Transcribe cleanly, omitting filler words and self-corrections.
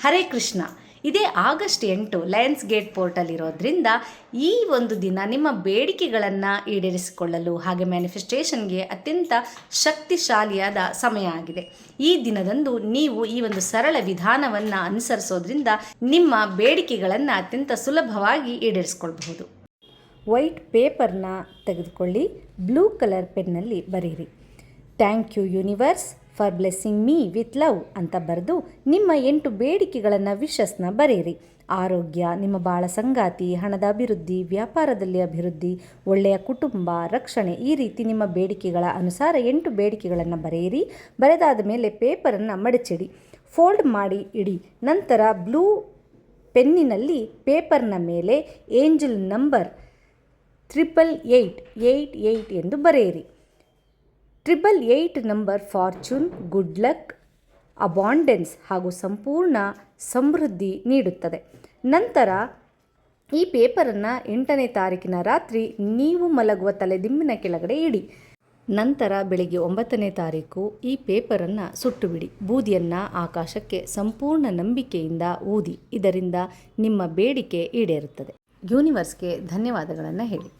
ಹರೇ ಕೃಷ್ಣ. ಇದೇ August 8 Lions gate portal ಇರೋದ್ರಿಂದ ಈ ಒಂದು ದಿನ ನಿಮ್ಮ ಬೇಡಿಕೆಗಳನ್ನು ಈಡೇರಿಸಿಕೊಳ್ಳಲು ಹಾಗೆ ಮ್ಯಾನಿಫೆಸ್ಟೇಷನ್ಗೆ ಅತ್ಯಂತ ಶಕ್ತಿಶಾಲಿಯಾದ ಸಮಯ ಆಗಿದೆ. ಈ ದಿನದಂದು ನೀವು ಈ ಒಂದು ಸರಳ ವಿಧಾನವನ್ನು ಅನುಸರಿಸೋದ್ರಿಂದ ನಿಮ್ಮ ಬೇಡಿಕೆಗಳನ್ನು ಅತ್ಯಂತ ಸುಲಭವಾಗಿ ಈಡೇರಿಸಿಕೊಳ್ಳಬಹುದು. ವೈಟ್ ಪೇಪರ್ನ ತೆಗೆದುಕೊಳ್ಳಿ, ಬ್ಲೂ ಕಲರ್ ಪೆನ್ನಲ್ಲಿ ಬರೆಯಿರಿ. Thank you universe for blessing me with love ಅಂತ ಬರೆದು ನಿಮ್ಮ 8 ಬೇಡಿಕೆಗಳನ್ನು ವಿಶಸ್ನ ಬರೆಯಿರಿ. ಆರೋಗ್ಯ, ನಿಮ್ಮ ಬಾಳ ಸಂಗಾತಿ, ಹಣದ ಅಭಿವೃದ್ಧಿ, ವ್ಯಾಪಾರದಲ್ಲಿ ಅಭಿವೃದ್ಧಿ, ಒಳ್ಳೆಯ ಕುಟುಂಬ, ರಕ್ಷಣೆ, ಈ ರೀತಿ ನಿಮ್ಮ ಬೇಡಿಕೆಗಳ ಅನುಸಾರ 8 ಬೇಡಿಕೆಗಳನ್ನು ಬರೆಯಿರಿ. ಬರೆದಾದ ಮೇಲೆ ಪೇಪರನ್ನು ಮಡಚಿಡಿ, ಫೋಲ್ಡ್ ಮಾಡಿ ಇಡಿ. ನಂತರ ಬ್ಲೂ ಪೆನ್ನಿನಲ್ಲಿ ಪೇಪರ್ನ ಮೇಲೆ ಏಂಜಲ್ ನಂಬರ್ 888 ಎಂದು ಬರೆಯಿರಿ. 888 ನಂಬರ್ ಫಾರ್ಚೂನ್, ಗುಡ್ ಲಕ್, ಅಬಾಂಡೆನ್ಸ್ ಹಾಗೂ ಸಂಪೂರ್ಣ ಸಮೃದ್ಧಿ ನೀಡುತ್ತದೆ. ನಂತರ ಈ ಪೇಪರನ್ನು 8ನೇ ತಾರೀಕಿನ ರಾತ್ರಿ ನೀವು ಮಲಗುವ ತಲೆದಿಂಬಿನ ಕೆಳಗಡೆ ಇಡಿ. ನಂತರ ಬೆಳಗ್ಗೆ 9ನೇ ತಾರೀಕು ಈ ಪೇಪರನ್ನು ಸುಟ್ಟು ಬಿಡಿ. ಬೂದಿಯನ್ನು ಆಕಾಶಕ್ಕೆ ಸಂಪೂರ್ಣ ನಂಬಿಕೆಯಿಂದ ಊದಿ. ಇದರಿಂದ ನಿಮ್ಮ ಬೇಡಿಕೆ ಈಡೇರುತ್ತದೆ. ಯೂನಿವರ್ಸ್ಗೆ ಧನ್ಯವಾದಗಳನ್ನು ಹೇಳಿ.